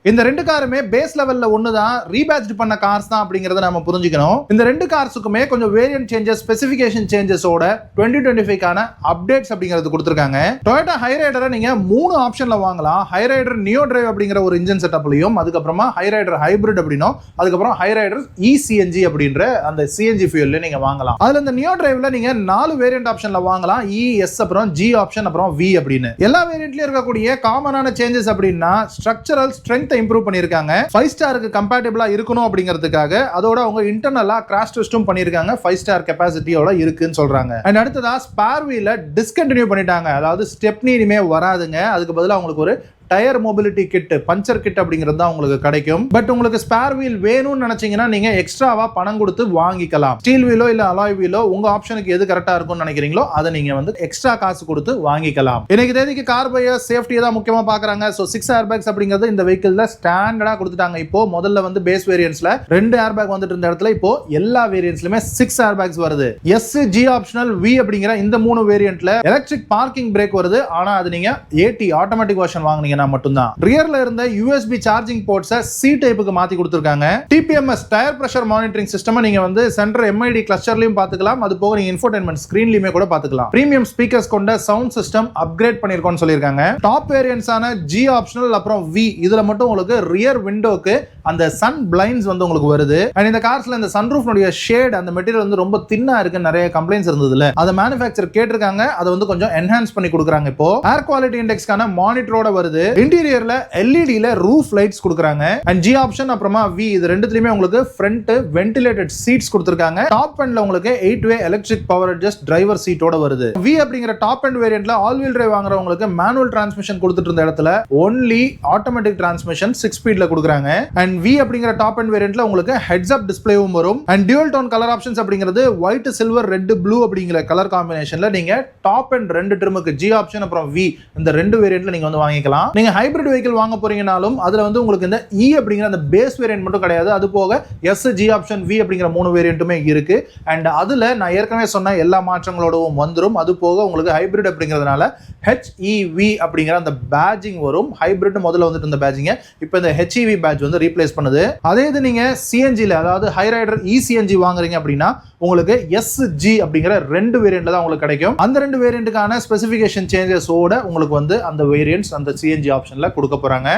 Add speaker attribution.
Speaker 1: இந்த ரெண்டு காருமே பேஸ் லெவல்ல ஒண்ணுதான், ரீபேட்ச் பண்ண கார்ஸ் தான் அப்படிங்கறத நாம புரிஞ்சுக்கணும். இந்த ரெண்டு கார்ஸுக்குமே கொஞ்சம் வேரியன்ட் சேஞ்சஸ், ஸ்பெசிஃபிகேஷன் சேஞ்சஸோட 2025 கான அப்டேட்ஸ் அப்படிங்கிறது கொடுத்திருக்காங்க. Toyota Hyryder நீங்க 3 ஆப்ஷன்ல வாங்கலாம். Hyryder Neo Drive அப்படிங்கிற ஒரு இன்ஜின் செட்டப்லயும், அதுக்கப்புறமா Hyryder Hybrid அப்படினோ, அதுக்கப்புறம் Hyryder eCNG அப்படின்ற அந்த CNG fuelல நீங்க வாங்கலாம். அதுல இந்த Neo Driveல நீங்க 4 வேரியன்ட் ஆப்ஷன்ல வாங்கலாம். E, S அப்புறம் G ஆப்ஷன் அப்புறம் V அப்படின்னு. எல்லா வேரியன்ட்லயும் இருக்கக்கூடிய காமனான சேஞ்சஸ் அப்படின்னா ஸ்ட்ரக்சரல் ஸ்ட்ரெngth இம்ப்ரூவ் பண்ணிருக்காங்க. 5 ஸ்டாருக்கு கம்பேட்டிபிளா இருக்கணும் அப்படிங்கிறதுக்காக அதோட அவங்க இன்டர்னலா கிராஷ் டெஸ்டும் பண்ணிருக்காங்க. 5 ஸ்டார் கெபாசிட்டியோட இருக்குன்னு சொல்றாங்க. அண்ட் அடுத்ததா ஸ்பேர் வீல டிஸ்கண்டினியூ பண்ணிட்டாங்க. அதாவது ஸ்டெப்னி இனிமே வராதுங்க. அதுக்கு பதிலா உங்களுக்கு ஒரு tyre mobility kit, puncture kit அப்படிங்கிறது தான் உங்களுக்கு கிடைக்கும். பட் உங்களுக்கு ஸ்பேர் வீல் வேணும்னு நினைச்சீங்கன்னா நீங்க எக்ஸ்ட்ராவா பணம் கொடுத்து வாங்கிக்கலாம். ஸ்டீல் வீலோ இல்ல அலாய் வீலோ உங்க ஆப்ஷனுக்கு எது கரெக்டா இருக்கும்னு நினைக்கிறீங்களோ அதை நீங்க வந்து எக்ஸ்ட்ரா காசு கொடுத்து வாங்கிக்கலாம். இன்னைக்கு தேதிக்கு கார் பையர் சேஃப்டியை தான் முக்கியமா பாக்குறாங்க. சோ 6 ஏர் பேக்ஸ் அப்படிங்கிறது இந்த வெஹிக்கிள்ல ஸ்டாண்டர்டா கொடுத்துட்டாங்க. இப்போ முதல்ல வந்து பேஸ் வேரியன்ட்ஸ்ல 2 ஏர் பேக் வந்துட்டு இருந்த இடத்துல இப்போ எல்லா வேரியன்ட்ஸ்லயுமே 6 ஏர் பேக்ஸ் வருது. S, G ஆப்ஷனல், V அப்படிங்கிற இந்த 3 வேரியன்ட்ல எலக்ட்ரிக் பார்க்கிங் பிரேக் வருது. ஆனா அது நீங்க AT ஆட்டோமேட்டிக் வெர்ஷன் வாங்குனீங்க மட்டும்தான். ரியர்ல இருந்த USB சார்ஜிங் போர்ட்ஸை C டைப்புக்கு மாத்தி கொடுத்திருக்காங்க. TPMS tyre pressure monitoring system நீங்க வந்து சென்டர் MID கிளஸ்டர்லயும் பாத்துக்கலாம். அது போக நீங்க இன்ஃபோடெயின்மென்ட் ஸ்கிரீன்லயுமே கூட பாத்துக்கலாம். பிரீமியம் ஸ்பீக்கர்ஸ் கொண்ட சவுண்ட் சிஸ்டம் அப்கிரேட் பண்ணிருக்கோம்னு சொல்லிருக்காங்க. டாப் வேரியன்ட்ஸான G ஆப்ஷனல் அப்புறம் V இதுல மட்டும் உங்களுக்கு ரியர் விண்டோக்கு அந்த சன் பிளைண்ட்ஸ் வந்து உங்களுக்கு வருது. அண்ட் இந்த கார்ஸ்ல இந்த சன்ரூஃப்னுடைய ஷேட் அந்த மெட்டீரியல் வந்து ரொம்ப தின்னா இருக்கு, நிறைய கம்ப்ளைண்ட்ஸ் இருந்ததுல அத மேனுஃபேக்சர் கேட்டிருக்காங்க. அதை வந்து கொஞ்சம் என்ஹான்ஸ் பண்ணி கொடுக்குறாங்க. இப்போ ஏர் குவாலிட்டி இண்டெக்ஸ்க்கான மானிட்டரோட வருது. இன்டீரியர்ல LED ல ரூஃப் லைட்ஸ் கொடுக்குறாங்க. அண்ட் G ஆப்ஷன் அப்புறமா V இது ரெண்டுத்துலயுமே உங்களுக்கு ஃப்ரண்ட் வென்டிலேட்டட் சீட்ஸ் கொடுத்திருக்காங்க. டாப் எண்ட்ல உங்களுக்கு 8-வே எலக்ட்ரிக் பவர் அட்ஜஸ்ட் டிரைவர் சீட்டோட வருது. V அப்படிங்கிற டாப் எண்ட் வேரியன்ட்ல ஆல் வீல் டிரைவ் வாங்குறவங்களுக்கு மேனுவல் டிரான்ஸ்மிஷன் கொடுத்துட்டு இருந்த இடத்துல ஒன்லி ஆட்டோமேட்டிக் டிரான்ஸ்மிஷன் 6 ஸ்பீட்ல கொடுக்குறாங்க. அண்ட் V அப்படிங்கிற டாப் எண்ட் வேரியன்ட்ல உங்களுக்கு ஹெட்ஸ் அப் டிஸ்ப்ளேவும் வரும். And dual tone colour options அப்படிங்கிறது ஒயிட், சில்வர், ரெட், ப்ளூ அப்படிங்கிற கலர் காம்பினேஷன்ல நீங்க டாப் எண்ட் 2 ட்ரிமுக்கு G ஆப்ஷன் அப்புறம் V இந்த 2 வேரியன்ட்ல நீங்க வந்து வாங்கிக்கலாம். நீங்க ஹைபிரிட் வெஹிக்கிள் வாங்க போறீங்கனாலும் அதுல வந்து உங்களுக்கு இந்த E அப்படிங்கிற அந்த பேஸ் வேரியன்ட் மட்டும் கிடையாது. அது போக S, G ஆப்ஷன், V அப்படிங்கிற 3 வேரியன்ட்டுமே இருக்கு. அண்ட் அதுல நான் ஏற்கனவே சொன்ன எல்லா மாற்றங்களோடவும் வந்துரும். அது போக உங்களுக்கு ஹைபிரிட் அப்படிங்கிறதுனால HEV அப்படிங்கிற அந்த பேட்ஜிங் வரும். ஹைபிரிட் முதல்ல வந்துட்டு இந்த பேட்ஜிங்க இப்போ இந்த HEV பேட்ஜ் வந்து ரீப்ளேஸ் பண்ணுது. அதே இது நீங்க CNG-ல அதாவது Hyryder eCNG வாங்குறீங்க அப்படின்னா உங்களுக்கு SG அப்படிங்கிற 2 வேரியன்ட்ல தான் உங்களுக்கு கிடைக்கும். அந்த 2 வேரியன்ட்டுக்கான ஸ்பெசிஃபிகேஷன் சேஞ்சஸோட உங்களுக்கு வந்து அந்த வேரியன்ட்ஸ் அந்த CNG ஆப்ஷன்ல கொடுக்க போறாங்க.